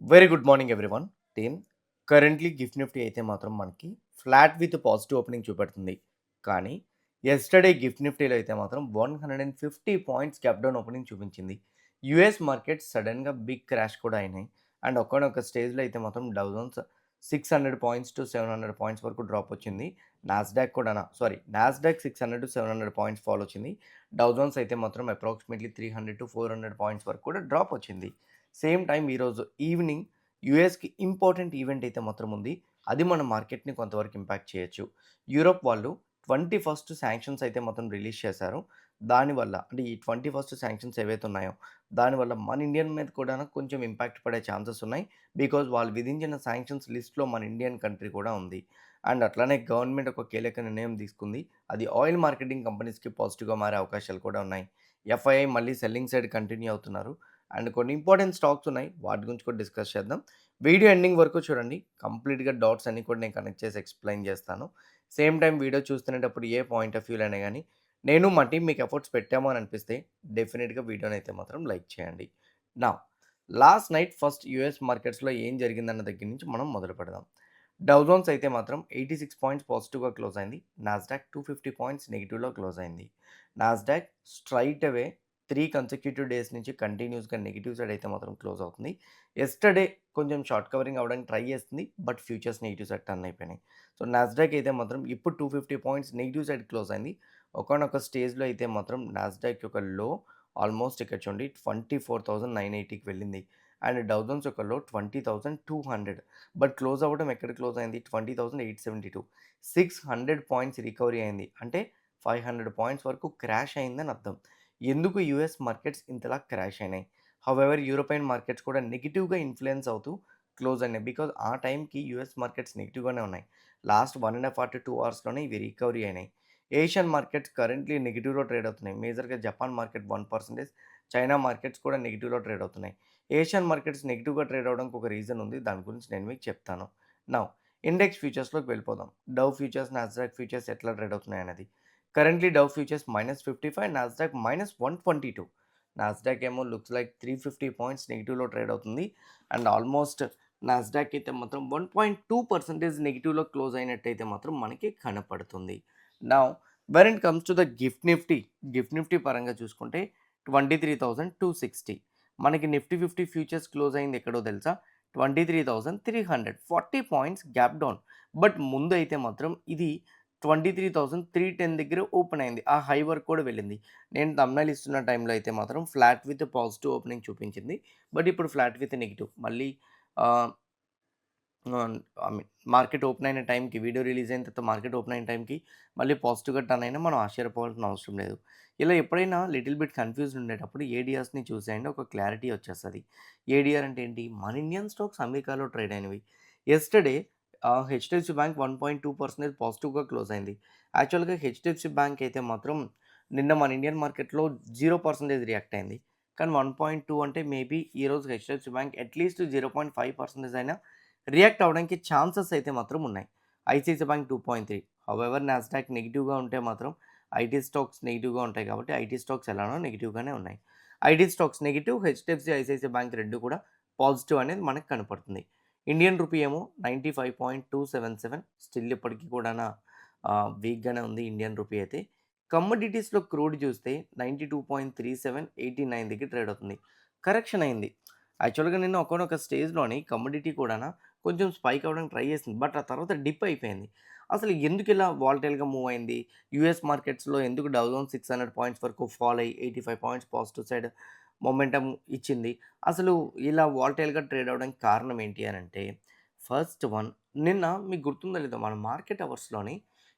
Very good morning everyone team. Currently gift Nifty అయితే మాత్రం మనకి ఫ్లాట్ విత్ పాజిటివ్ ఓపెనింగ్ చూపెడుతుంది. కానీ ఎస్టర్డే గిఫ్ట్ నిఫ్టీలో అయితే మాత్రం 150 పాయింట్స్ గ్యాప్ డౌన్ ఓపెనింగ్ చూపించింది. యుఎస్ మార్కెట్ సడన్గా బిగ్ క్రాష్ కూడా అయినాయి. అండ్ ఒక్కనొక స్టేజ్లో అయితే మాత్రం Dow Jones 600 points to 700 points వరకు డ్రాప్ వచ్చింది. నాస్డాక్ కూడా నాస్డాక్ 600 టు 700 పాయింట్స్ ఫాల్ వచ్చింది. డౌ జోన్స్ అయితే మాత్రం అప్రాక్సిమేట్లీ 300 టు 400 పాయింట్స్ వరకు కూడా డ్రాప్ వచ్చింది. సేమ్ టైం ఈరోజు ఈవినింగ్ యూఎస్కి ఇంపార్టెంట్ ఈవెంట్ అయితే మాత్రం ఉంది. అది మన మార్కెట్ని కొంతవరకు ఇంపాక్ట్ చేయొచ్చు. యూరోప్ వాళ్ళు 21st శాంక్షన్స్ అయితే మాత్రం రిలీజ్ చేశారు. దానివల్ల అంటే ఈ 21st శాంక్షన్స్ ఏవైతే ఉన్నాయో దానివల్ల మన ఇండియన్ మీద కూడా కొంచెం ఇంపాక్ట్ పడే ఛాన్సెస్ ఉన్నాయి. బికాజ్ వాళ్ళు విధించిన శాంక్షన్స్ లిస్ట్‌లో మన ఇండియన్ కంట్రీ కూడా ఉంది. అండ్ అట్లానే గవర్నమెంట్ ఒక కీలక నిర్ణయం తీసుకుంది. అది ఆయిల్ మార్కెటింగ్ కంపెనీస్‌కి పాజిటివ్‌గా మారే అవకాశాలు కూడా ఉన్నాయి. ఎఫ్ఐఐ మళ్ళీ సెల్లింగ్ సైడ్ కంటిన్యూ అవుతున్నారు. అండ్ కొన్ని ఇంపార్టెంట్ స్టాక్స్ ఉన్నాయి. వాటి గురించి కూడా డిస్కస్ చేద్దాం. వీడియో ఎండింగ్ వరకు చూడండి. కంప్లీట్‌గా డాట్స్ అన్నీ కూడా నేను కనెక్ట్ చేసి ఎక్స్‌ప్లెయిన్ చేస్తాను. సేమ్ టైమ్ వీడియో చూస్తునేటప్పుడు ఏ పాయింట్ ఆఫ్ వ్యూలో అయినా గానీ, నేను మా టీమ్ మీకు ఎఫర్ట్స్ పెట్టాము అని అనిపిస్తే డెఫినిట్‌గా వీడియోనైతే మాత్రం లైక్ చేయండి. Now last night first US మార్కెట్స్‌లో ఏం జరిగిందన్న దగ్గర నుంచి మనం మొదలు పెడదాం. డౌ జోన్స్ అయితే మాత్రం 86 పాయింట్స్ పాజిటివ్‌గా క్లోజ్ అయింది. నాస్డాక్ 250 పాయింట్స్ నెగెటివ్‌లో క్లోజ్ అయింది. నాస్డాక్ స్ట్రెయిట్ అవే 3 కన్సెక్యూటివ్ డేస్ నుంచి కంటిన్యూస్‌గా నెగెటివ్ సైడ్ అయితే మాత్రం క్లోజ్ అవుతుంది. యెస్టర్‌డే కొంచెం షార్ట్ కవరింగ్ అవ్వడానికి ట్రై చేస్తుంది. But futures negative side turn అయిపోయినాయి. సో నాస్డాక్ అయితే మాత్రం ఇప్పుడు 250 పాయింట్స్ నెగెటివ్ సైడ్ క్లోజ్ అయింది. ఒకానొక స్టేజ్‌లో అయితే మాత్రం నాస్డాక్ యొక్క లో ఆల్మోస్ట్ ఇక్కడ చూడండి 24,980కి వెళ్ళింది. అండ్ డౌ జోన్స్ యొక్క లో 20,200. బట్ క్లోజ్ అవ్వడం ఎక్కడ క్లోజ్ అయింది? 20,872. 600 పాయింట్స్ రికవరీ అయింది. అంటే 500 పాయింట్స్ వరకు క్రాష్ అయిందని అర్థం. ఎందుకు యూఎస్ మార్కెట్స్ ఇంతలా క్రాష్ అయినాయి? హౌఎవర్ యూరోపియన్ మార్కెట్స్ కూడా నెగెటివ్‌గా ఇన్‌ఫ్లుయెన్స్ అవుతూ క్లోజ్ అయినాయి. బికాజ్ ఆ టైంకి యూఎస్ మార్కెట్స్ నెగెటివ్‌గానే ఉన్నాయి. లాస్ట్ 1 ½ అవర్ టు 2 అవర్స్‌లోనే ఇవి రికవరీ అయినాయి. ఏషియన్ మార్కెట్స్ కరెంట్‌లీ నెగెటివ్‌లో ట్రేడ్ అవుతున్నాయి. మేజర్‌గా జపాన్ మార్కెట్ 1%, చైనా మార్కెట్స్ కూడా నెగెటివ్‌లో ట్రేడ్ అవుతున్నాయి. ఏషియన్ మార్కెట్స్ నెగెటివ్‌గా ట్రేడ్ అవ్వడానికి ఒక రీజన్ ఉంది. దాని గురించి నేను మీకు చెప్తాను. నౌ ఇండెక్స్ ఫ్యూచర్స్‌లోకి వెళ్ళిపోదాం. డౌ ఫ్యూచర్స్, నాస్డాక్ ఫ్యూచర్స్ ఎట్లా ట్రేడ్ అవుతున్నాయనేది. కరెంట్లీ డౌ ఫ్యూచర్స్ -55, నాస్డాక్ -122. నాస్డాక్ ఏమో లుక్స్ లైక్ 350 పాయింట్స్ నెగెటివ్‌లో ట్రేడ్ అవుతుంది. అండ్ ఆల్మోస్ట్ నాస్డాక్ అయితే మాత్రం 1.2% నెగెటివ్‌లో క్లోజ్ అయినట్టయితే మాత్రం మనకి కనపడుతుంది. Now when it comes to the gift Nifty పరంగా చూసుకుంటే 23,260. మనకి నిఫ్టీ 50 ఫ్యూచర్స్ క్లోజ్ అయింది ఎక్కడో తెలుసా? 23,300, 40 పాయింట్స్ గ్యాప్ డౌన్. బట్ ముందు అయితే మాత్రం ఇది 23,310 దగ్గర ఓపెన్ అయింది. ఆ హై వరకు కూడా వెళ్ళింది. నేను థంబ్‌నెయిల్ ఇస్తున్న టైంలో అయితే మాత్రం ఫ్లాట్ విత్ పాజిటివ్ ఓపెనింగ్ చూపించింది. బట్ ఇప్పుడు ఫ్లాట్ విత్ నెగెటివ్. మళ్ళీ ఆహ్, ఆహ్, ఐ మీన్ మార్కెట్ ఓపెన్ అయిన టైంకి, వీడియో రిలీజ్ అయిన తర్వాత మార్కెట్ ఓపెన్ అయిన టైంకి మళ్ళీ పాజిటివ్‌గా టర్న్ అయినా మనం ఆశ్చర్యపోవాల్సిన అవసరం లేదు. ఇలా ఎప్పుడైనా లిటిల్ బిట్ కన్‌ఫ్యూజ్డ్ ఉండేటప్పుడు ఏడీఆర్స్‌ని చూసేయండి. ఒక క్లారిటీ వచ్చేస్తది. ఏడీఆర్ అంటే ఏంటి? మన ఇండియన్ స్టాక్స్ అమెరికాలో ట్రేడ్ అయినవి. యెస్టర్‌డే హెచ్‌డిఎఫ్‌సి బ్యాంక్ 1.2% పాజిటివ్‌గా క్లోజ్ అయింది. యాక్చువల్‌గా హెచ్‌డిఎఫ్‌సి బ్యాంక్ అయితే మాత్రం నిన్న మన ఇండియన్ మార్కెట్‌లో 0% రియాక్ట్ అయింది. కానీ 1.2 అంటే మేబీ ఈరోజు హెచ్‌డిఎఫ్‌సి బ్యాంక్ అట్‌లీస్ట్ 0.5% అయినా రియాక్ట్ అవ్వడానికి ఛాన్సెస్ అయితే మాత్రం ఉన్నాయి. ICICI bank 2.3. హౌఎవర్ నాస్డాక్ నెగెటివ్‌గా ఉంటే మాత్రం ఐటీ స్టాక్స్ నెగెటివ్‌గా ఉంటాయి కాబట్టి ఐటీ స్టాక్స్ ఎలానో నెగెటివ్‌గానే ఉన్నాయి. IT stocks negative, HDFC, ICICI bank 2 కూడా పాజిటివ్ అనేది మనకు కనపడుతుంది. ఇండియన్ రూపీ ఏమో 95.277 స్టిల్ ఇప్పటికి కూడాన వీక్‌గానే ఉంది ఇండియన్ రూపీ అయితే. కమోడిటీస్‌లో క్రూడ్ చూస్తే 92.37, 89 దగ్గర ట్రేడ్ అవుతుంది. కరెక్షన్ అయింది. యాక్చువల్‌గా నిన్న ఒకానొక స్టేజ్‌లోని కమోడిటీ కూడాన కొంచెం స్పైక్ అవ్వడానికి ట్రై చేసింది. బట్ ఆ తర్వాత డిప్ అయిపోయింది. అసలు ఎందుకిలా వాలటైల్‌గా మూవ్ అయింది? యూఎస్ మార్కెట్స్‌లో ఎందుకు డౌ జోన్స్ 600 పాయింట్స్ వరకు ఫాల్ అయ్యి 85 పాయింట్స్ పాజిటివ్ సైడ్ మొమెంటమ్ ఇచ్చింది. అసలు ఇలా వాలటైల్‌గా ట్రేడ్ అవ్వడానికి కారణం ఏంటి అనంటే, ఫస్ట్ వన్ నిన్న మీకు గుర్తుందో లేదో మన మార్కెట్ అవర్స్‌లోని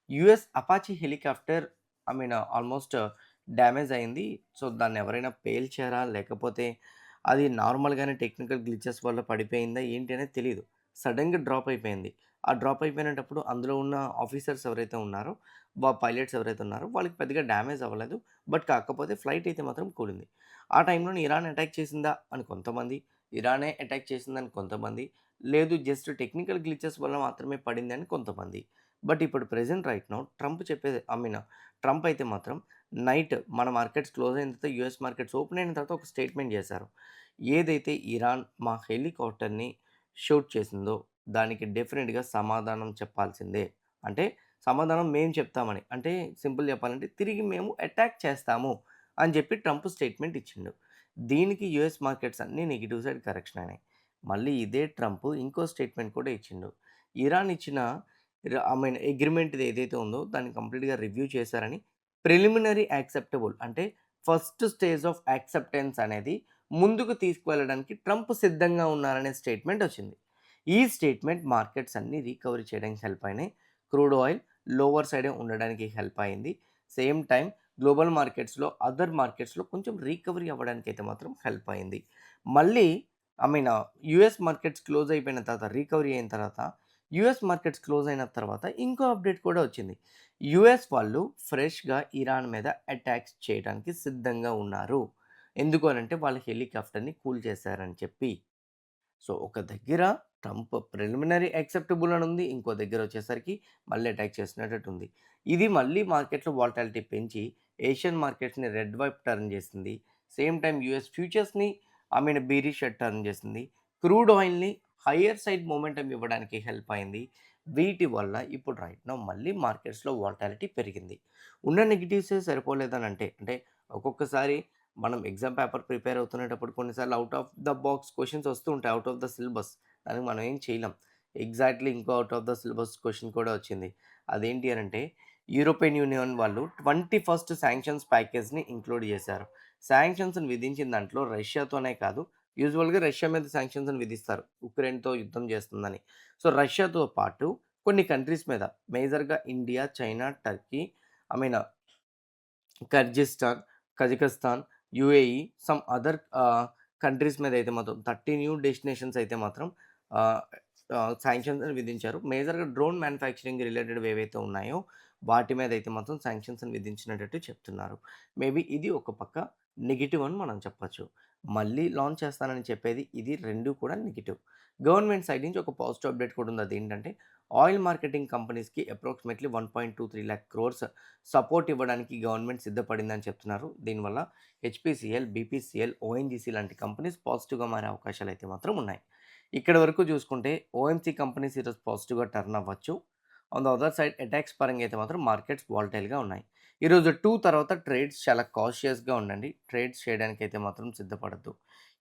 US Apache helicopter almost damage అయింది. సో, దాన్ని ఎవరైనా పేల్చారా? లేకపోతే అది నార్మల్‌గానే టెక్నికల్ గ్లిచెస్ వల్ల పడిపోయిందా? ఏంటి అనేది తెలీదు. సడెన్‌గా డ్రాప్ అయిపోయింది. ఆ డ్రాప్ అయిపోయినేటప్పుడు అందులో ఉన్న ఆఫీసర్స్ ఎవరైతే ఉన్నారో, పైలట్స్ ఎవరైతే ఉన్నారో వాళ్ళకి పెద్దగా డ్యామేజ్ అవ్వలేదు. బట్ కాకపోతే ఫ్లైట్ అయితే మాత్రం కూలింది. ఆ టైంలోనే ఇరాన్ అటాక్ చేసిందా అని కొంతమంది, ఇరానే అటాక్ చేసిందని కొంతమంది, లేదు జస్ట్ టెక్నికల్ గ్లిచెస్ వల్ల మాత్రమే పడిందని కొంతమంది. బట్ ఇప్పుడు ప్రెజెంట్ రైట్ నౌ ట్రంప్ చెప్పేది ట్రంప్ అయితే మాత్రం నైట్ మన మార్కెట్స్ క్లోజ్ అయిన తర్వాత యూఎస్ మార్కెట్స్ ఓపెన్ అయిన తర్వాత ఒక స్టేట్మెంట్ చేశారు. ఏదైతే ఇరాన్ మా హెలికాప్టర్‌ని షూట్ చేసిందో దానికి డెఫినిట్‌గా సమాధానం చెప్పాల్సిందే. అంటే సమాధానం మేము చెప్తామని. అంటే సింపుల్ చెప్పాలంటే తిరిగి మేము అటాక్ చేస్తాము అని చెప్పి ట్రంప్ స్టేట్మెంట్ ఇచ్చిండు. దీనికి యూఎస్ మార్కెట్స్ అన్నీ నెగెటివ్ సైడ్ కరెక్షన్ అయినాయి. మళ్ళీ ఇదే ట్రంప్ ఇంకో స్టేట్మెంట్ కూడా ఇచ్చిండు. ఇరాన్ ఇచ్చిన ఐ మీన్ అగ్రీమెంట్ ఏదైతే ఉందో దాన్ని కంప్లీట్‌గా రివ్యూ చేశారని ప్రిలిమినరీ యాక్సెప్టబుల్ అంటే ఫస్ట్ స్టేజ్ ఆఫ్ యాక్సెప్టెన్స్ అనేది ముందుకు తీసుకువెళ్ళడానికి ట్రంప్ సిద్ధంగా ఉన్నారనే స్టేట్మెంట్ వచ్చింది. ఈ స్టేట్మెంట్ మార్కెట్స్ అన్నీ రికవరీ చేయడానికి హెల్ప్ అయినాయి. క్రూడ్ ఆయిల్ లోవర్ సైడే ఉండడానికి హెల్ప్ అయింది. సేమ్ టైమ్ గ్లోబల్ మార్కెట్స్‌లో, అదర్ మార్కెట్స్‌లో కొంచెం రికవరీ అవ్వడానికైతే మాత్రం హెల్ప్ అయింది. మళ్ళీ I mean US markets close అయిపోయిన తర్వాత, రికవరీ అయిన తర్వాత, యూఎస్ మార్కెట్స్ క్లోజ్ అయిన తర్వాత ఇంకో అప్డేట్ కూడా వచ్చింది. యూఎస్ వాళ్ళు ఫ్రెష్‌గా ఇరాన్ మీద అటాక్స్ చేయడానికి సిద్ధంగా ఉన్నారు. ఎందుకు అనంటే వాళ్ళ హెలికాప్టర్‌ని కూల్చేశారని చెప్పి. సో, ఒక దగ్గర ట్రంప్ ప్రిలిమినరీ యాక్సెప్టబుల్ అని ఉంది. ఇంకో దగ్గర వచ్చేసరికి మళ్ళీ అటాక్ చేసినట్టుంది. ఇది మళ్ళీ మార్కెట్‌లో వాలటాలిటీ పెంచి ఏషియన్ మార్కెట్స్‌ని రెడ్ వైపు టర్న్ చేసింది. సేమ్ టైమ్ యూఎస్ ఫ్యూచర్స్‌ని I mean bearish short turn చేసింది. క్రూడ్ ఆయిల్‌ని హయ్యర్ సైడ్ మొమెంటమ్ ఇవ్వడానికి హెల్ప్ అయింది. వీటి వల్ల ఇప్పుడు రైట్ నౌ మళ్ళీ మార్కెట్స్‌లో వాలటాలిటీ పెరిగింది. ఉన్న నెగెటివ్సే సరిపోలేదనంటే అంటే ఒక్కొక్కసారి మనం ఎగ్జామ్ పేపర్ ప్రిపేర్ అవుతునేటప్పుడు కొన్నిసార్లు out of the box questions వస్తూ ఉంటాయి. Out of the syllabus. దానికి మనం ఏం చేయలేం. ఎగ్జాక్ట్‌లీ ఇంకో out of the syllabus question కూడా వచ్చింది. అదేంటి అనంటే యూరోపియన్ యూనియన్ వాళ్ళు 21st శాంక్షన్స్ ప్యాకేజ్‌ని ఇంక్లూడ్ చేశారు. శాంక్షన్స్‌ని విధించిన దాంట్లో రష్యాతోనే కాదు, యూజువల్‌గా రష్యా మీద శాంక్షన్స్‌ని విధిస్తారు. ఉక్రెయిన్‌తో యుద్ధం చేస్తుందని. సో, రష్యాతో పాటు కొన్ని కంట్రీస్ మీద మేజర్‌గా India, China, Turkey I mean Kyrgyzstan, Kazakhstan, UAE some other countries మీద అయితే మాత్రం 30 న్యూ డెస్టినేషన్స్ అయితే మాత్రం ఆహ్, శాంక్షన్స్ విధించారు. మేజర్‌గా డ్రోన్ మ్యానుఫ్యాక్చరింగ్ రిలేటెడ్‌వి ఏవైతే ఉన్నాయో వాటి మీద అయితే మాత్రం శాంక్షన్స్‌ని విధించినట్టు చెప్తున్నారు. మేబీ ఇది ఒక పక్క నెగెటివ్ అని మనం చెప్పొచ్చు. మళ్ళీ లాంచ్ చేస్తానని చెప్పేది ఇది 2 కూడా నెగెటివ్. గవర్నమెంట్ సైడ్ నుంచి ఒక పాజిటివ్ అప్డేట్ కూడా ఉంది. అదేంటంటే ఆయిల్ మార్కెటింగ్ కంపెనీస్‌కి అప్రాక్సిమేట్‌లీ 1.23 లాక్ క్రోర్స్ సపోర్ట్ ఇవ్వడానికి గవర్నమెంట్ సిద్ధపడిందని చెప్తున్నారు. దీనివల్ల హెచ్‌పీసీఎల్, బీపీసీఎల్, ఓఎన్‌జీసీ లాంటి కంపెనీస్ పాజిటివ్‌గా మారే అవకాశాలైతే మాత్రం ఉన్నాయి. ఇక్కడి వరకు చూసుకుంటే ఓఎంసీ కంపెనీస్ ఈరోజు పాజిటివ్‌గా టర్న్ అవ్వచ్చు. On the other side attacks పరంగా అయితే మాత్రం మార్కెట్స్ వాలటైల్‌గా ఉన్నాయి. ఈరోజు 2 తర్వాత ట్రేడ్స్ చాలా కాషియస్‌గా ఉండండి. ట్రేడ్స్ చేయడానికైతే మాత్రం సిద్ధపడొద్దు.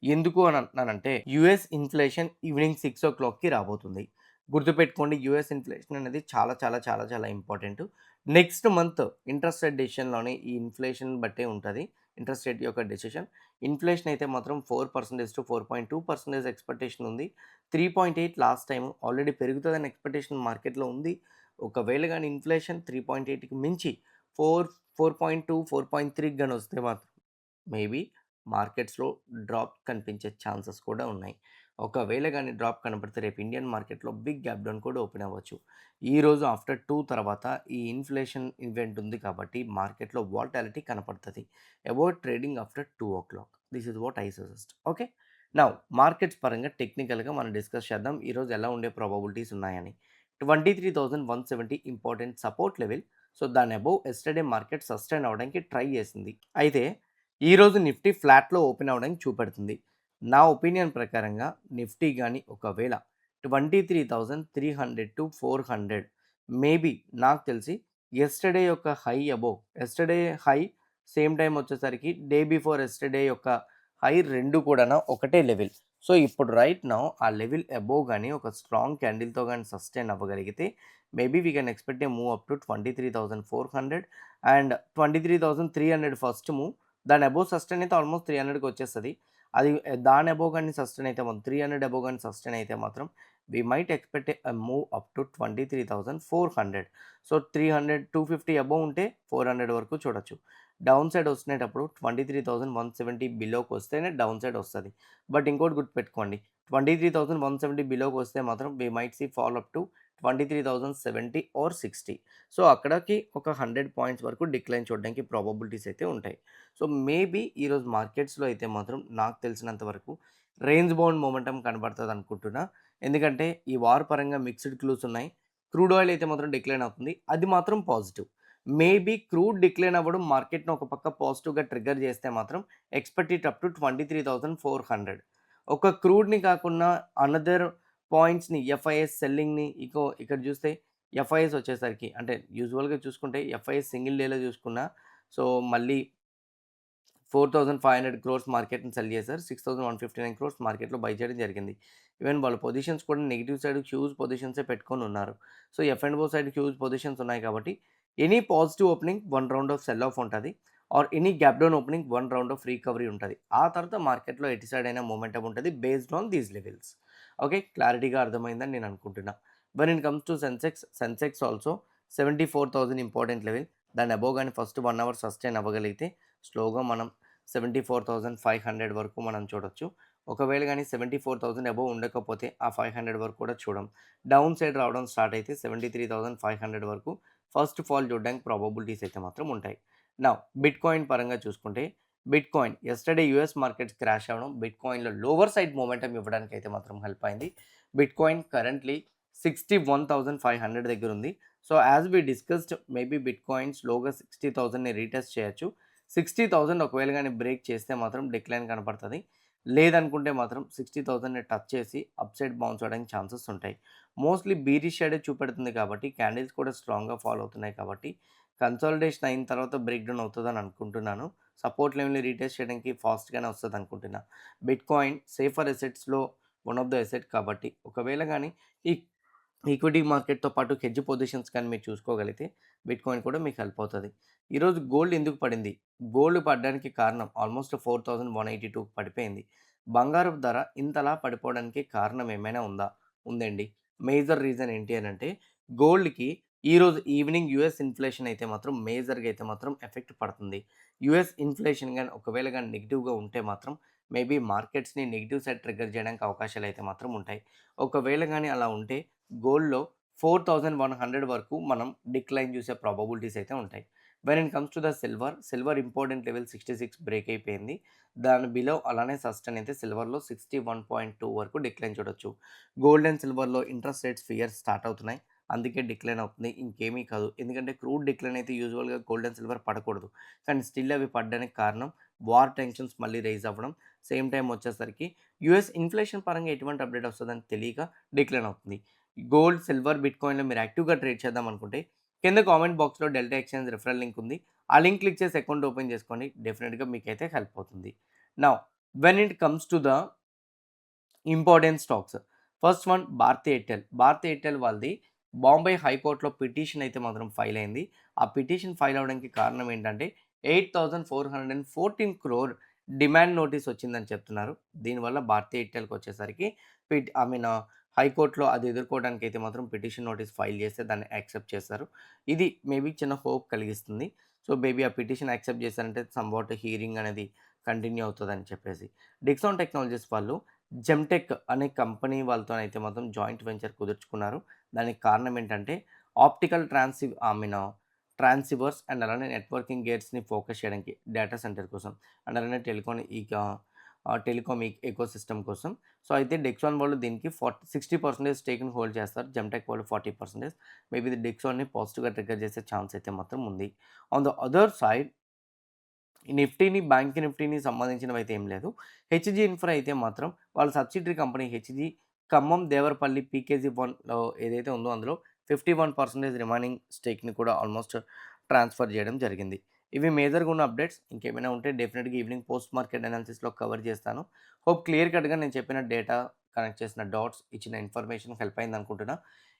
ఎందుకు అని అంటున్నానంటే యూఎస్ ఇన్‌ఫ్లేషన్ ఈవినింగ్ 6:00కి రాబోతుంది. గుర్తుపెట్టుకోండి యూఎస్ ఇన్‌ఫ్లేషన్ అనేది చాలా చాలా చాలా చాలా important. Next month interest rate డెసిషన్‌లోనే ఈ ఇన్‌ఫ్లేషన్ బట్టే ఉంటది. ఇంట్రెస్ట్ రేట్ యొక్క డెసిషన్. ఇన్‌ఫ్లేషన్ అయితే మాత్రం 4% టు 4.2% ఎక్స్‌పెక్టేషన్ ఉంది. 3.8 లాస్ట్ టైమ్ ఆల్రెడీ పెరుగుతదని ఎక్స్‌పెక్టేషన్ మార్కెట్‌లో ఉంది. ఒకవేళ గాని ఇన్‌ఫ్లేషన్ 3.8కి మించి 4.2, 4.3కి గాని వస్తే మాత్రం మేబీ మార్కెట్స్‌లో డ్రాప్ కనిపించే ఛాన్సెస్ కూడా ఉన్నాయి. ఒకవేళ గాని డ్రాప్ కనపడితే రేపు ఇండియన్ మార్కెట్‌లో బిగ్ గ్యాప్ డౌన్ కూడా ఓపెన్ అవ్వచ్చు. ఈరోజు ఆఫ్టర్ 2 తర్వాత ఈ ఇన్‌ఫ్లేషన్ ఈవెంట్ ఉంది కాబట్టి మార్కెట్‌లో వాలటాలిటీ కనపడతది. About trading after 2:00 this is what I suggest. Okay. Now markets పరంగా టెక్నికల్‌గా మనం డిస్కస్ చేద్దాం. ఈరోజు ఎలా ఉండే ప్రాబబిలిటీస్ ఉన్నాయని. 23,170 ఇంపార్టెంట్ సపోర్ట్ లెవెల్. సో, దాని అబోవ్ యెస్టర్‌డే మార్కెట్ సస్టైన్ అవ్వడానికి ట్రై చేసింది. అయితే ఈరోజు నిఫ్టీ ఫ్లాట్‌లో ఓపెన్ అవ్వడానికి చూపెడుతుంది. నా ఒపీనియన్ ప్రకారంగా నిఫ్టీ గాని ఒకవేళ 23,300-400 మేబీ నాకు తెలిసి యెస్టర్‌డే యొక్క high above yesterday high same time వచ్చేసరికి డే బిఫోర్ యెస్టర్‌డే యొక్క హై 2 కూడాను ఒకటే లెవెల్. సో, ఇప్పుడు రైట్ నౌ ఆ లెవెల్ అబోవ్ గాని ఒక స్ట్రాంగ్ క్యాండిల్‌తో గాని సస్టైన్ అవ్వగలిగితే maybe we can expect a move up to 23,400 and 23,300 first move. దాని అబోవ్ సస్టైన్ అయితే ఆల్మోస్ట్ 300కి వచ్చేస్తది. అది దాని అబోవ్ గాని సస్టైన్ అయితే మాత్రం 300 అబోవ్ గాని సస్టైన్ అయితే మాత్రం we might expect a move up to 23,400. So, 300, 250 above ఉంటే 400 వరకు చూడొచ్చు. డౌన్ సైడ్ వస్తునేటప్పుడు 23,170 బిలోకి వస్తేనే డౌన్ సైడ్ వస్తది. బట్ ఇంకోటి గుర్తుపెట్టుకోండి 23,170 బిలోకి వస్తే మాత్రం we might see fall up to 23,070 or 60. So, అక్కడికి ఒక 100 పాయింట్స్ వరకు డిక్లైన్ చూడడానికి ప్రాబబిలిటీస్ అయితే ఉంటాయి. సో, మేబీ ఈరోజు మార్కెట్స్‌లో అయితే మాత్రం నాకు తెలిసినంత వరకు రేంజ్ బౌండ్ మొమెంటమ్ కనబడతదనుకుంటున్నా. ఎందుకంటే ఈ వార్ పరంగా మిక్స్డ్ క్లూస్ ఉన్నాయి. క్రూడ్ ఆయిల్ అయితే మాత్రం డిక్లైన్ అవుతుంది. అది మాత్రం పాజిటివ్. మేబీ క్రూడ్ డిక్లైన్ అవ్వడం మార్కెట్‌ని ఒక పక్క పాజిటివ్‌గా ట్రిగ్గర్ చేస్తే మాత్రం ఎక్స్‌పెక్ట్ ఇట్ అప్ టు 23,400. ఒక క్రూడ్‌ని కాకుండా అనదర్ పాయింట్స్‌ని ఎఫ్ఐఎస్ సెల్లింగ్‌ని ఇక్కడ చూస్తే ఎఫ్ఐఎస్ వచ్చేసరికి అంటే యూజువల్‌గా చూసుకుంటే ఎఫ్ఐఎస్ సింగిల్ డేలో చూసుకున్నా సో, మళ్ళీ 4,500 క్రోర్స్ మార్కెట్‌ని సెల్ చేశారు. 6,159 క్రోర్స్ మార్కెట్‌లో బై చేయడం జరిగింది. ఈవెన్ వాళ్ళ పొజిషన్స్ కూడా నెగెటివ్ సైడ్ హ్యూజ్ పొజిషన్సే పెట్టుకొనున్నారు. So, F and O side huge positions ఉన్నాయి కాబట్టి any positive opening 1 round off sell off ఉంటది. Or any gap down opening 1 round off recovery ఉంటది. ఆ తర్వాత మార్కెట్‌లో ఎటు సైడ్ అయినా మొమెంటమ్ ఉంటది based on these levels. Okay. క్లారిటీగా అర్థమైందని నేను అనుకుంటున్నా. When it comes to Sensex also 74,000 important level. దాని అబోవ్ గాని ఫస్ట్ 1 అవర్ సస్టైన్ అవ్వగలిగితే స్లోగా మనం 74,500 వరకు మనం చూడొచ్చు. ఒకవేళ గాని 74,000 అబోవ్ ఉండకపోతే ఆ 500 వరకు కూడా చూడం. డౌన్ సైడ్ రావడం స్టార్ట్ అయితే 73,500 వరకు ఫస్ట్ ఫాల్ చూడడానికి ప్రాబబిలిటీస్ అయితే మాత్రం ఉంటాయి. నౌ బిట్‌కాయిన్ పరంగా చూసుకుంటే bitcoin yesterday US markets crash అవ్వడం బిట్‌కాయిన్‌లో లోవర్ సైడ్ మొమెంటమ్ ఇవ్వడానికి అయితే మాత్రం హెల్ప్ అయింది. బిట్‌కాయిన్ కరెంట్‌లీ 61,500 దగ్గర ఉంది. So, as we discussed maybe bitcoin స్లోగా 60,000ని రీటెస్ట్ చేయొచ్చు. 60,000 ఒకవేళ గాని బ్రేక్ చేస్తే మాత్రం డిక్లైన్ కనపడతది. లేదనుకుంటే మాత్రం 60,000ని టచ్ చేసి అప్ సైడ్ బౌన్స్ అవ్వడానికి ఛాన్సెస్ ఉంటాయి. మోస్ట్‌లీ బీరిష్ షేడే చూపెడుతుంది కాబట్టి క్యాండిల్స్ కూడా స్ట్రాంగ్‌గా ఫాలో అవుతున్నాయి కాబట్టి కన్సాలిడేషన్ అయిన తర్వాత బ్రేక్ డౌన్ అవుతదని అనుకుంటున్నాను. సపోర్ట్ లెవెల్‌ని రీటెస్ట్ చేయడానికి ఫాస్ట్‌గానే వస్తదనుకుంటున్నా. బిట్‌కాయిన్ సేఫర్ అసెట్స్‌లో వన్ ఆఫ్ ద అసెట్ కాబట్టి ఒకవేళ గాని ఈ ఈక్విటీ మార్కెట్‌తో పాటు హెడ్జ్ పొజిషన్స్ కానీ మీరు చూసుకోగలిగితే బిట్‌కాయిన్ కూడా మీకు హెల్ప్ అవుతది. ఈరోజు గోల్డ్ ఎందుకు పడింది? గోల్డ్ పడడానికి కారణం ఆల్మోస్ట్ 4,182 పడిపోయింది. బంగారపు ధర ఇంతలా పడిపోవడానికి కారణం ఏమైనా ఉందా? ఉందండి. మేజర్ రీజన్ ఏంటి అనంటే గోల్డ్‌కి ఈరోజు ఈవినింగ్ యూఎస్ ఇన్‌ఫ్లేషన్ అయితే మాత్రం మేజర్‌గా అయితే మాత్రం ఎఫెక్ట్ పడుతుంది. యూఎస్ ఇన్‌ఫ్లేషన్ గాని ఒకవేళ గాని నెగెటివ్‌గా ఉంటే మాత్రం మేబీ మార్కెట్స్‌ని నెగెటివ్ సైడ్ ట్రిగ్గర్ చేయడానికి అవకాశాలు అయితే మాత్రం ఉంటాయి. ఒకవేళ గాని అలా ఉంటే గోల్డ్‌లో 4,100 వరకు మనం డిక్లైన్ చూసే ప్రాబబిలిటీస్ అయితే ఉంటాయి. When it comes to the silver important level 66 break అయిపోయింది. దాని బిలో అలానే సస్టైన్ అయితే సిల్వర్‌లో 61.2 వరకు డిక్లైన్ చూడొచ్చు. గోల్డ్ అండ్ సిల్వర్‌లో ఇంట్రెస్ట్ రేట్స్ ఫియర్స్ స్టార్ట్ అవుతున్నాయి. అందుకే డిక్లైన్ అవుతుంది. ఇంకేమీ కాదు. ఎందుకంటే క్రూడ్ డిక్లైన్ అయితే యూజువల్‌గా గోల్డ్ అండ్ సిల్వర్ పడకూడదు. కానీ స్టిల్ అవి పడడానికి కారణం వార్ టెన్షన్స్ మళ్ళీ రైజ్ అవ్వడం. సేమ్ టైమ్ వచ్చేసరికి యూఎస్ ఇన్‌ఫ్లేషన్ పరంగా ఎటువంటి అప్డేట్ వస్తదని తెలియక డిక్లైన్ అవుతుంది. గోల్డ్, సిల్వర్, బిట్‌కాయిన్‌లో మీరు యాక్టివ్‌గా ట్రేడ్ చేద్దాం అనుకుంటే కింద కామెంట్ బాక్స్‌లో డెల్టా ఎక్స్‌చేంజ్ రిఫరల్ లింక్ ఉంది. ఆ లింక్ క్లిక్ చేసి అకౌంట్ ఓపెన్ చేసుకోండి. డెఫినిట్‌గా మీకైతే హెల్ప్ అవుతుంది. Now when it comes to the important stocks. First one Bharti Airtel. Bharti Airtel వాళ్ళది బాంబే హైకోర్ట్‌లో పిటిషన్ అయితే మాత్రం ఫైల్ అయింది. ఆ పిటిషన్ ఫైల్ అవ్వడానికి కారణం ఏంటంటే 8,414 క్రోర్ డిమాండ్ నోటీస్ వచ్చిందని చెప్తున్నారు. దీనివల్ల భారతి ఎయిర్టెల్‌కొచ్చేసరికి ఐ మీన్ హైకోర్ట్‌లో అది ఎదుర్కోవడానికి అయితే మాత్రం పిటిషన్ నోటీస్ ఫైల్ చేస్తే దాన్ని యాక్సెప్ట్ చేశారు. ఇది మేబీ చిన్న హోప్ కలిగిస్తుంది. సో, మేబీ ఆ పిటిషన్ యాక్సెప్ట్ చేశారంటే సమ్‌వాట్ హియరింగ్ అనేది కంటిన్యూ అవుతదని చెప్పేసి. డిక్సాన్ టెక్నాలజీస్ వాళ్ళు జెమ్‌టెక్ అనే కంపెనీ వాళ్ళతోనైతే మాత్రం జాయింట్ వెంచర్ కుదుర్చుకున్నారు. దానికి కారణం ఏంటంటే ఆప్టికల్ ట్రాన్సివర్స్ అండ్ అలానే నెట్వర్కింగ్ గేట్స్‌ని ఫోకస్ చేయడానికి డేటా సెంటర్ కోసం అండ్ అలానే టెలికామ్ ఎకోసిస్టమ్ కోసం. సో, అయితే డెక్సాన్ వాళ్ళు దీనికి 60% స్టేక్‌ని హోల్డ్ చేస్తారు. జెమ్‌టెక్ వాళ్ళు 40%. మేబీ ఇది డెక్సాన్‌ని పాజిటివ్‌గా ట్రిగ్గర్ చేసే ఛాన్స్ అయితే మాత్రం ఉంది. On the other side bank నిఫ్టీని సంబంధించినవైతే ఏం లేదు. హెచ్‌జీ ఇన్ఫ్రా అయితే మాత్రం వాళ్ళ subsidiary company HG Khammam, Devarapalli PKG వన్‌లో ఏదైతే ఉందో అందులో 51% రిమైనింగ్ స్టేక్‌ని కూడా ఆల్మోస్ట్ ట్రాన్స్‌ఫర్ చేయడం జరిగింది. ఇవి మేజర్‌గా ఉన్న అప్డేట్స్. ఇంకేమైనా ఉంటే డెఫినిట్‌గా ఈవినింగ్ పోస్ట్ మార్కెట్ అనాలిసిస్‌లో కవర్ చేస్తాను. హోప్ క్లియర్ కట్‌గా నేను చెప్పిన డేటా, కనెక్ట్ చేసిన డాట్స్, ఇచ్చిన ఇన్ఫర్మేషన్ హెల్ప్ అయిందనుకుంటున్నా.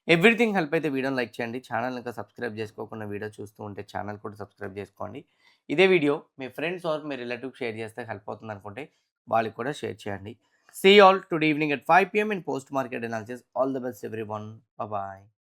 ఎవ్రీథింగ్ హెల్ప్ అయితే వీడియోని లైక్ చేయండి. ఛానెల్‌ని ఇంకా సబ్స్క్రైబ్ చేసుకోకుండా వీడియో చూస్తూ ఉంటే ఛానెల్ కూడా సబ్స్క్రైబ్ చేసుకోండి. ఇదే వీడియో మీ ఫ్రెండ్స్ ఆర్ మీ రిలేటివ్‌కి షేర్ చేస్తే హెల్ప్ అవుతుందనుకుంటే వాళ్ళకి కూడా షేర్ చేయండి. See you all today evening at 5 PM in post market analysis. All the best everyone. Bye.